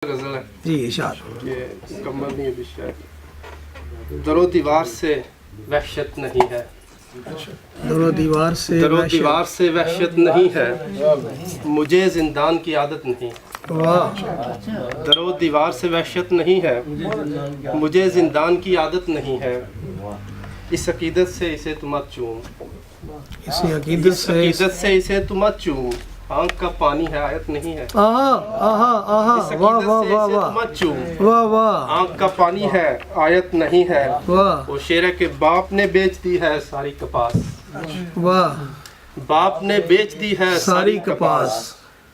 غزل ہے جی ارشاد. کہ مکمل نہیں ابھی شاید. در و دیوار سے وحشت نہیں ہے، در و دیوار سے در و دیوار سے وحشت نہیں ہے، مجھے زندان کی عادت نہیں. واہ در و دیوار سے وحشت نہیں ہے، مجھے زندان کی عادت نہیں ہے. اس عقیدت سے اسے تو مت چوم، اسی عقیدت اس عقیدت سے اسے تو مت چوم. آنکھ کا پانی ہے آیت نہیں ہے، آہا آہا آہا اس واہ عقیدت واہ سے واہ اسے تو واہ مت چوم. واہ واہ آنکھ کا پانی ہے آیت نہیں ہے. واہ وہ شعر ہے کہ باپ نے بیچ دی ہے ساری کپاس، واہ باپ نے بیچ دی ہے ساری کپاس.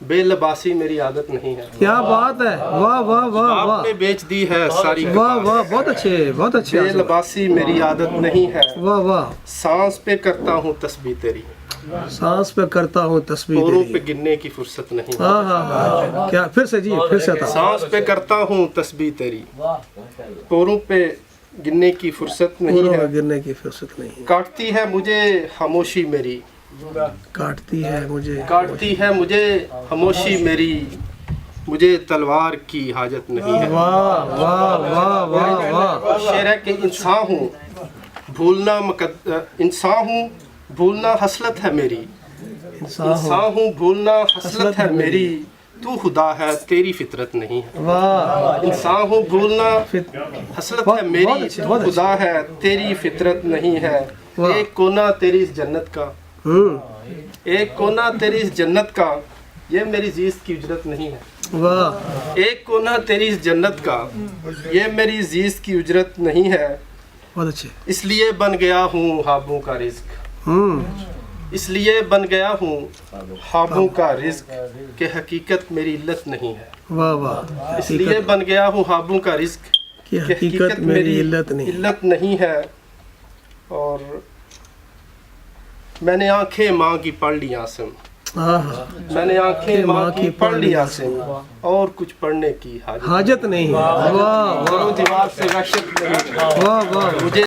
بے لباسی میری عادت نہیں ہے. کیا بات ہے، واہ واہ واہ باپ واہ نے بیچ دی ہے ساری واہ کپاس، واہ بہت اچھے بہت اچھے. بے لباسی میری عادت نہیں ہے. واہ واہ سانس پہ کرتا ہوں تسبیح تیری، سانس پہ کرتا ہوں تسبیح پوروں تیری. پہ گننے کی فرصت نہیں. ہاں ہاں ہاں کیا پھر سے جی پھر سے تھا. سانس پہ کرتا ہوں تسبیح تیری، پوروں پہ گننے کی فرصت نہیں پوروں ہے. میں گرنے کی فرصت نہیں. کاٹتی ہے مجھے خاموشی میری، کاٹتی ہے مجھے کاٹتی ہے مجھے خاموشی میری، مجھے تلوار کی حاجت نہیں ہے. واہ واہ واہ واہ واہ. شعر ہے کہ انسان ہوں بھولنا انسان ہوں بھولنا حسرت ہے میری، انسان انسان ہوں بھولنا حسرت ہے میری، تو خدا ہے تیری فطرت نہیں ہے. واہ انسان ہوں بھولنا حسرت ہے میری، تو خدا ہے تیری فطرت نہیں ہے. ایک کونا تیری اس جنت کا، ایک کونا تیری اس جنت کا، یہ میری زیست کی اجرت نہیں ہے. واہ ایک کونا تیری اس جنت کا، یہ میری زیست کی اجرت نہیں ہے. بہت اچھے. اس لیے بن گیا ہوں خوابوں کا رزق، اس لیے بن گیا ہوں خوابوں کا رزق، کہ حقیقت میری علت نہیں ہے. واہ واہ. اس لیے بن گیا ہوں خوابوں کا رزق کہ کہ حقیقت میری علت نہیں. علت نہیں ہے. اور میں نے آنکھیں ماں کی پڑھ لی عاصم، آہا میں نے آنکھیں ماں کی پڑھ لی عاصم، اور کچھ پڑھنے کی حاجت حاجت نہیں. واہ در و واہ دیوار سے وحشت نہیں. واہ واہ. مجھے